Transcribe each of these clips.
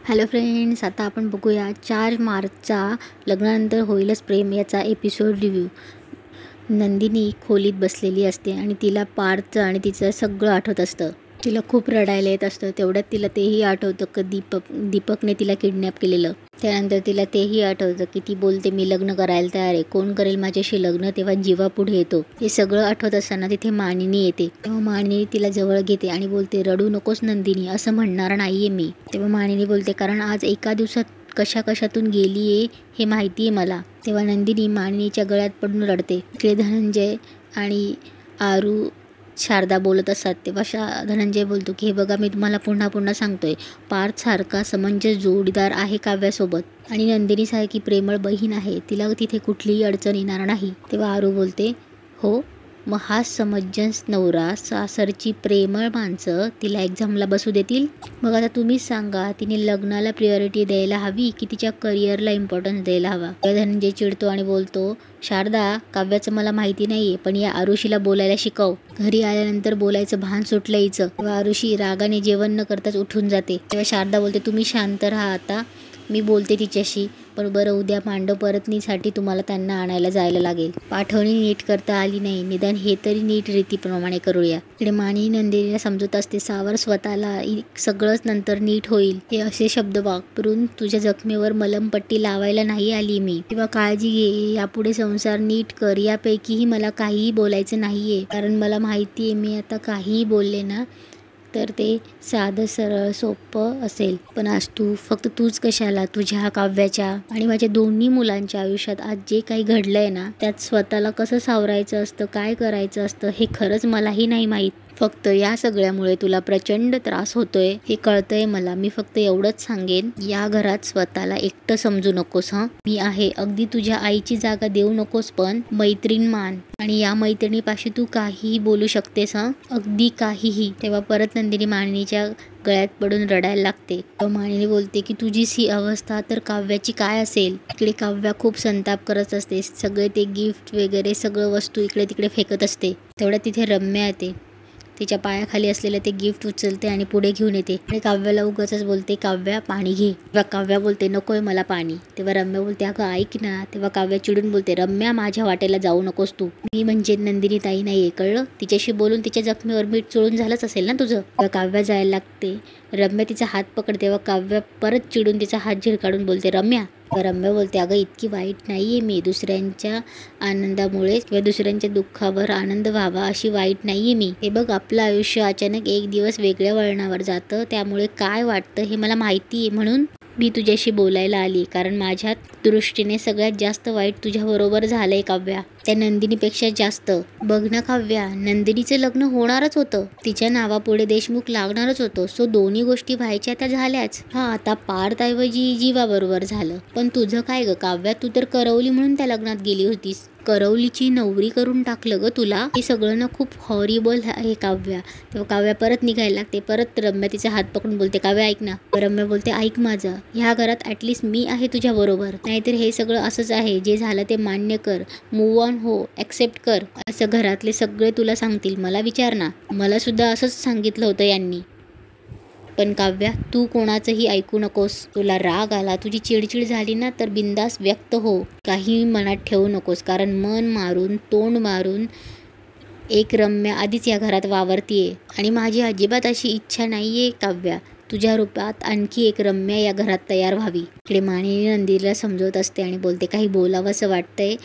Hello friends, आता आपण बघूया 4 मार्चचा लग्नानंतर होईलच प्रेम याचा एपिसोड रिव्ह्यू. नंदिनी खोलीत बसलेली असते आणि तिला पार्थचं आणि तिचं सगळं आठवत असतं. तिला खूप रडायला येत असतं. तेवढ्यात तिला तेही आठवतं की दीपकने तिला किडनॅप केलेलं. त्यानंतर तिला तेही आठवतं की ती बोलते मी लग्न करायला तयार आहे, कोण करेल माझ्याशी लग्न. तेव्हा जीवा पुढे येतो. हे सगळं आठवत असताना तिथे मानिनी येते. तेव्हा मानिनी तिला जवळ घेते आणि बोलते रडू नकोस नंदिनी, असं म्हणणार नाहीये मी. तेव्हा मानिनी बोलते कारण आज एका दिवसात कशातून गेलीये हे माहिती आहे मला. तेव्हा नंदिनी मानिनीच्या गळ्यात पडून रडते. इकडे धनंजय आणि आरू शारदा बोलत असतात. तेव्हा धनंजय बोलतो की हे बघा, मी तुम्हाला पुन्हा सांगतोय, पार्थ सारखा समंजस जोडीदार आहे काव्यासोबत आणि नंदिनी सारखी प्रेमळ बहीण आहे, तिला तिथे कुठलीही अडचण येणार नाही. तेव्हा आरू बोलते हो, मग हा समंजस नवरा, सासरची प्रेमळ माणसं तिला एक्झामला बसू देतील? मग आता तुम्हीच सांगा, तिने लग्नाला प्रायोरिटी द्यायला हवी की तिच्या करिअरला इम्पॉर्टन्स द्यायला हवा? धनंजय चिडतो आणि बोलतो शारदा, काव्याचं मला माहिती नाहीये, पण या आरुषीला बोलायला शिकव. घरी आल्यानंतर बोलायचं भान सुटलं हिचं. तेव्हा आरुषी रागाने जेवण न करताच उठून जाते. तेव्हा शारदा बोलते तुम्ही शांत राहा, आता मी बोलते तिच्याशी. पण बरं, उद्या मांडव परतनीसाठी तुम्हाला त्यांना आणायला जायला लागेल. पाठवणी नीट करता आली नाही, निदान हे तरी नीट रीतीप्रमाणे करूया. इकडे मानिनी नंदिनीला समजत असते सावर स्वतःला, सगळंच नंतर नीट होईल. हे असे शब्द वापरून तुझ्या जखमेवर मलमपट्टी लावायला नाही आली मी. किंवा काळजी घे, यापुढे संसार नीट कर. यापैकीही मला काहीही बोलायचं नाहीये, कारण मला माहितीये मी आता काहीही बोलले ना तर ते साधं सरळ सोपं असेल. पण आज फक्त तूच कशाला, तुझ्या काव्याच्या आणि माझ्या दोन्ही मुलांच्या आयुष्यात आज जे काही घडलंय ना, त्यात स्वतःला कसं सावरायचं असतं, काय करायचं असतं हे खरंच मलाही नाही माहीत. फक्त या सगळ्यामुळे तुला प्रचंड त्रास होतोय हे कळतंय मला. मी फक्त एवढंच सांगेन, या घरात स्वतःला एकटं समजू नकोस. मी आहे, अगदी तुझ्या आईची जागा देऊ नकोस, पण मैत्रीण मान. आणि या मैत्रिणीपाशी तू काहीही बोलू शकतेस, अगदी काहीही. तेव्हा परत नंदिनी मानिनीच्या गळ्यात पडून रडायला लागते. मानिनी बोलते की तुझीच ही अवस्था तर काव्याची काय असेल. इकडे काव्या खूप संताप करत असते. सगळे ते गिफ्ट वगैरे सगळं वस्तू इकडे तिकडे फेकत असते. तेवढ्या तिथे रम्या येते. तिच्या पायाखाली असलेलं ते गिफ्ट उचलते आणि पुढे घेऊन येते आणि काव्याला उगाचच बोलते काव्या पाणी घे. तेव्हा काव्या बोलते नकोय मला पाणी. तेव्हा रम्या बोलते अगं ऐक ना. तेव्हा काव्या चिडून बोलते रम्या, माझ्या वाटेला जाऊ नकोस तू. मी म्हणजे नंदिनी ताई नाहीये, कळलं? तिच्याशी बोलून तिच्या जखमीवर मीठ चोळून झालंच असेल ना तुझं. तेव्हा काव्या जायला लागते. रम्या तिचा हात पकडते. तेव्हा काव्या परत चिडून तिचा हात झिडकाडून बोलते रम्या. रम्या बोलते अगं इतकी वाईट नाहीये मी. दुसऱ्यांच्या आनंदामुळे किंवा दुसऱ्यांच्या दुःखावर आनंद व्हावा अशी वाईट नाहीये मी. हे बघ, आपलं आयुष्य अचानक एक दिवस वेगळ्या वळणावर जातं, त्यामुळे काय वाटतं हे मला माहिती आहे, म्हणून मी तुझ्याशी बोलायला आली. कारण माझ्या दृष्टीने सगळ्यात जास्त वाईट तुझ्याबरोबर झालंय काव्या, त्या नंदिनीपेक्षा जास्त. बघ ना काव्या, नंदिनीचं लग्न होणारच होतं, तिच्या नावापुढे देशमुख लागणारच होतं. सो दोन्ही गोष्टी व्हायच्या त्या झाल्याच. आता पार्थऐवजी जीवा बरोबर झालं. पण तुझं काय ग काव्या, तू तर करवली म्हणून त्या लग्नात गेली होतीस. करवलीची नवरी करून टाकलं ग तुला. हे सगळं ना खूप हॉरिबल आहे काव्या. तेव्हा काव्या परत निघायला लागते. परत रम्या तिचा हात पकडून बोलते काव्या ऐक ना. रम्या बोलते ऐक माझं, ह्या घरात ॲटलिस्ट मी आहे तुझ्या बरोबर, नाहीतर हे सगळं असंच आहे. जे झालं ते मान्य कर, मूव ऑन हो, ॲक्सेप्ट कर, असं घरातले सगळे तुला सांगतील. मला विचार ना, मला सुद्धा असंच सांगितलं होतं यांनी. पण काव्या, तू कोणाचंही ऐकू नकोस. तुला राग आला, तुझी चिडचिड झाली ना, तर बिंदास व्यक्त हो, काही मनात ठेवू नकोस. कारण मन मारून, तोंड मारून एक रम्या आधीच या घरात वावरतीये आणि माझी अजिबात अशी इच्छा नाहीये काव्या, तुझ्या रूपात आणखी एक रम्या या घरात तयार व्हावी. इकडे मानिनी नंदिनीला समजवत असते आणि बोलते काही बोलावं असं वाटतंय.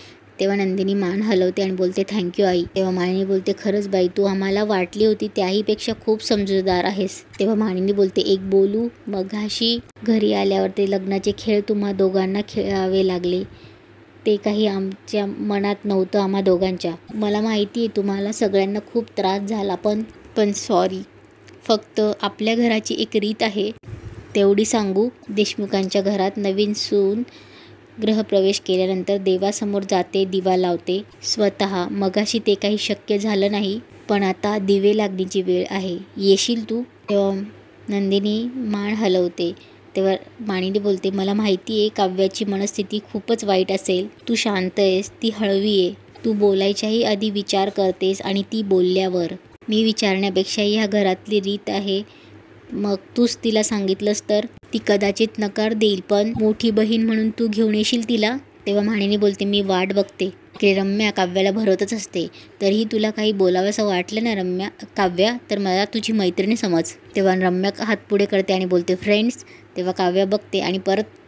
तेव्हा नंदिनी मान हलवते आणि बोलते थँक्यू आई. तेव्हा मानिनी बोलते खरंच बाई, तू आम्हाला वाटली होती त्याहीपेक्षा खूप समजूतदार आहेस. तेव्हा मानिनी बोलते एक बोलू. मघाशी घरी आल्यावर ते लग्नाचे खेळ तुम्हा दोघांना खेळावे लागले, ते काही आमच्या मनात नव्हतं आम्हा दोघांच्या. मला माहिती आहे तुम्हाला सगळ्यांना खूप त्रास झाला, पण सॉरी. फक्त आपल्या घराची एक रीत आहे तेवढी सांगू. देशमुखांच्या घरात नवीन सून गृहप्रवेश केल्यानंतर देवासमोर जाते, दिवा लावते स्वतः. मगाशी ते काही शक्य झालं नाही, पण आता दिवे लागण्याची वेळ आहे, येशील तू? तेव्हा नंदिनी मान हलवते. तेव्हा मानिनी बोलते मला माहिती आहे काव्याची मनस्थिती खूपच वाईट असेल. तू शांत आहेस, ती हळवी आहे. तू बोलायच्याही आधी विचार करतेस आणि ती बोलल्यावर. मी विचारण्यापेक्षा ह्या घरातली रीत आहे मग तूच तिला सांगितलंस तर ती कदाचित नकार देईल, पण मोठी बहीण म्हणून तू घेऊन येशील तिला. तेव्हा मानिनी बोलते मी वाट बघते. की रम्या काव्याला भरवतच असते. तरीही तुला काही बोलावंसं वाटलं ना रम्या काव्या, तर मला तुझी मैत्रिणी समज. तेव्हा रम्या हात पुढे करते आणि बोलते फ्रेंड्स. तेव्हा काव्या बघते आणि परत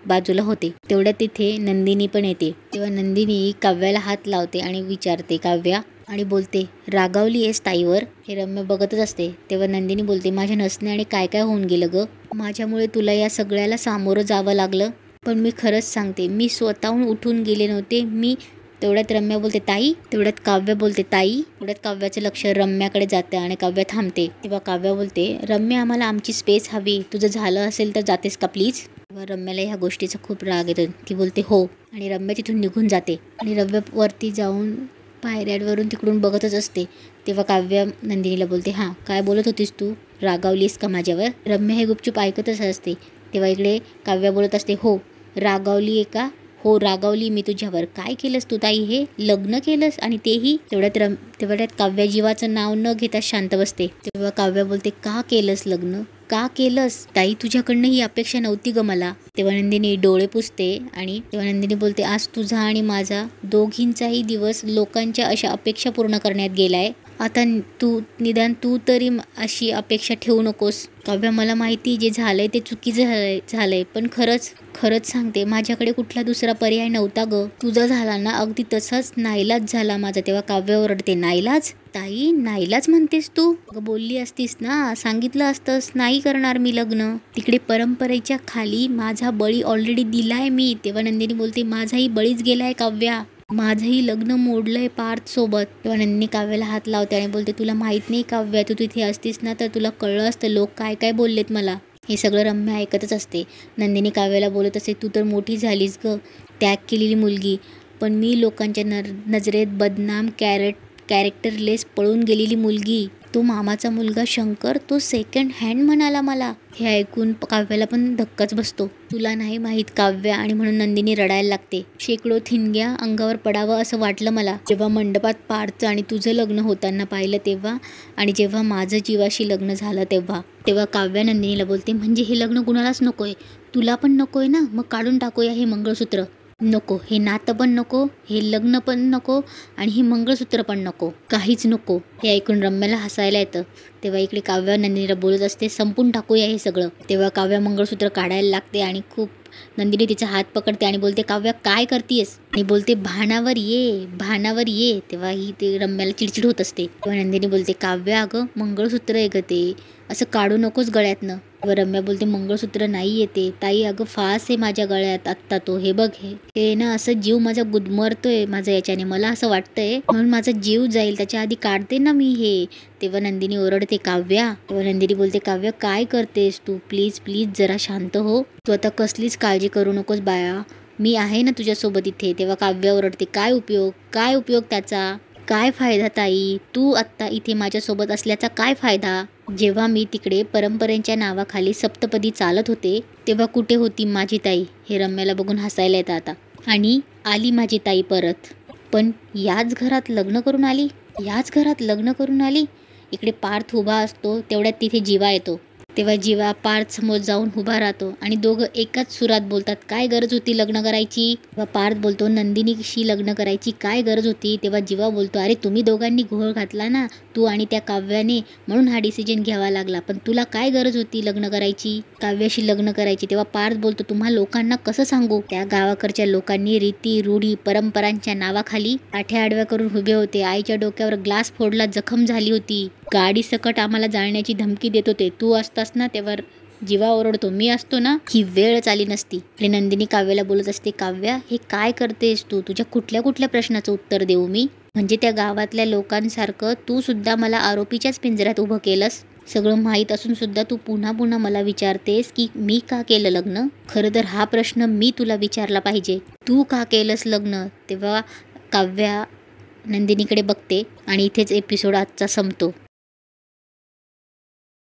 बाजूला होते. तेवढ्यात तिथे नंदिनी पण येते. तेव्हा नंदिनी काव्याला हात लावते आणि विचारते काव्या आणि बोलते रागावली आहेस ताईवर. हे रम्या बघतच असते. तेव्हा नंदिनी बोलते माझ्या नसण्याने काय काय होऊन गेलं ग. माझ्यामुळे तुला या सगळ्याला सामोरं जावं लागलं. पण मी खरंच सांगते मी स्वतःहून उठून गेले नव्हते. मी तेवढ्यात रम्या बोलते ताई. तेवढ्यात काव्या बोलते ताई. तेवढ्यात काव्याचं लक्ष रम्याकडे जातं आणि काव्या थांबते. तेव्हा काव्या बोलते रम्या आम्हाला आमची स्पेस हवी. तुझं झालं असेल तर जातेस का प्लीज. तेव्हा रम्याला ह्या गोष्टीचा खूप राग येतो. ती बोलते हो आणि रम्या तिथून निघून जाते. आणि रम्या वरती जाऊन पायऱ्यांवरून तिकडून बघतच असते. तेव्हा काव्या नंदिनीला बोलते हां काय बोलत होतीस तू, रागावलीस का माझ्यावर. रम्या हे गुपचूप ऐकतच असते. तेव्हा इकडे काव्या बोलत असते हो रागावली आहे का, हो रागावली मी तुझ्यावर. काय केलंस तू ताई, हे लग्न केलंस आणि तेही. तेवढ्यात काव्या जीवाचं नाव न घेता शांत बसते. तेव्हा काव्या बोलते का केलंस लग्न, का केलंस ताई, तुझ्याकडनं ही अपेक्षा नव्हती ग मला. तेव्हा नंदिनी डोळे पुसते आणि तेव्हा नंदिनी बोलते आज तुझा आणि माझा दोघींचाही दिवस लोकांच्या अशा अपेक्षा पूर्ण करण्यात गेलाय. आता निदान तू तरी अशी अपेक्षा ठेवू नकोस. काव्या मला माहिती जे झालंय ते चुकीचं झालंय, पण खरंच सांगते माझ्याकडे कुठला दुसरा पर्याय नव्हता ग. तुझा झाला ना अगदी तसाच नाईलाज झाला माझा. तेव्हा काव्या ओरडते नाईलाज ताई, नाईलाज म्हणतेस तू. बोलली असतीस ना, सांगितलं असतंस नाही करणार मी लग्न. तिकडे परंपरेच्या खाली माझा बळी ऑलरेडी दिलाय मी. तेव्हा नंदिनी बोलते माझाही बळीच गेलाय काव्या, माझंही लग्न मोडलंय पार्थ सोबत. तेव्हा नंदिनी काव्याला हात लावते आणि बोलते तुला माहित नाही काव्या, तू तिथे असतीस ना तर तुला कळलं असतं लोक काय काय बोललेत मला. हे सगळं रम्या ऐकतच असते. नंदिनी काव्याला बोलत असते तू तर मोठी झालीस ग, त्याग केलेली मुलगी, पण मी लोकांच्या नजरेत बदनाम कॅरेक्टरलेस पळून गेलेली मुलगी. तो मामाचा मुलगा शंकर तो सेकंड हँड म्हणाला मला. हे ऐकून काव्याला पण धक्काच बसतो. तुला नाही माहीत काव्या, आणि म्हणून नंदिनी रडायला लागते. शेकडो ठिणग्या अंगावर पडावं असं वाटलं मला जेव्हा मंडपात पार्थचं आणि तुझं लग्न होताना पाहिलं तेव्हा, आणि जेव्हा माझं जीवाशी लग्न झालं तेव्हा काव्या नंदिनीला बोलते म्हणजे हे लग्न कुणालाच नकोय, तुला पण नकोय ना, मग काढून टाकूया हे मंगळसूत्र. नको, हे नातं पण नको, हे लग्न पण नको, आणि हे मंगळसूत्र पण नको, काहीच नको. हे ऐकून रम्याला हसायला येतं. तेव्हा इकडे काव्या नंदिनीला बोलत असते संपून टाकूया हे सगळं. तेव्हा काव्या मंगळसूत्र काढायला लागते आणि खूप नंदिनी तिचा हात पकडते आणि बोलते काव्या काय करतेस, आणि बोलते भानावर ये. तेव्हा ही ते रम्याला चिडचिड होत असते. तेव्हा नंदिनी बोलते काव्या अगं मंगळसूत्र आहे ग ते, असं काढू नकोस गळ्यातनं. तेव्हा रम्या बोलते मंगळसूत्र नाही येते ताई, अगं फास आहे माझ्या गळ्यात आत्ता तो, हे बघ हे ना असं जीव माझा गुदमरतोय माझा याच्याने, मला असं वाटतंय म्हणून माझा जीव जाईल त्याच्या आधी काढते ना मी हे. तेव्हा नंदिनी ओरडते काव्या. तेव्हा नंदिनी बोलते काव्या काय करतेस तू, प्लीज जरा शांत हो, तू आता कसलीच काळजी करू नकोस बाया, मी आहे ना तुझ्यासोबत इथे. तेव्हा काव्या ओरडते काय उपयोग त्याचा, काय फायदा ताई, तू आत्ता इथे माझ्यासोबत असल्याचा काय फायदा. जेव्हा मी तिकडे परंपरेच्या नावाखाली सप्तपदी चालत होते तेव्हा कुठे होती माझी ताई. हे रम्याला बघून हसायला येतं आता. आणि आली माझी ताई परत, पण याच घरात लग्न करून आली. इकडे पार्थ उभा असतो. तेवढ्यात तिथे जीवा येतो. तेव्हा जीवा पार्थ समोर जाऊन उभा राहतो आणि दोघं एकाच सुरात बोलतात काय गरज होती लग्न करायची. तेव्हा पार्थ बोलतो नंदिनीशी लग्न करायची काय गरज होती. तेव्हा जीवा बोलतो अरे तुम्ही दोघांनी घोळ घातला ना, तू आणि त्या काव्याने, म्हणून हा डिसिजन घ्यावा लागला, पण तुला काय गरज होती लग्न करायची, काव्याशी लग्न करायची. तेव्हा पार्थ बोलतो तुम्हा लोकांना कसं सांगू, त्या गावाकडच्या लोकांनी रीती रूढी परंपरांच्या नावाखाली आठ्या आडव्या करून उभे होते. आईच्या डोक्यावर ग्लास फोडला, जखम झाली होती, गाडी सकट आम्हाला जाळण्याची धमकी देत होते. तू असतास ना. तेव्हा जीवा ओरडतो मी असतो ना ही वेळच आली नसती. आणि नंदिनी काव्याला बोलत असते काव्या हे काय करतेस तू, तुझ्या कुठल्या प्रश्नाचं उत्तर देऊ मी, म्हणजे त्या गावातल्या लोकांसारखं तू सुद्धा मला आरोपीच्याच पिंजऱ्यात उभं केलंस. सगळं माहीत असून सुद्धा तू पुन्हा मला विचारतेस की मी का केलं लग्न. खरं तर हा प्रश्न मी तुला विचारला पाहिजे, तू का केलंस लग्न. तेव्हा काव्या नंदिनीकडे बघते आणि इथेच एपिसोड आजचा संपतो.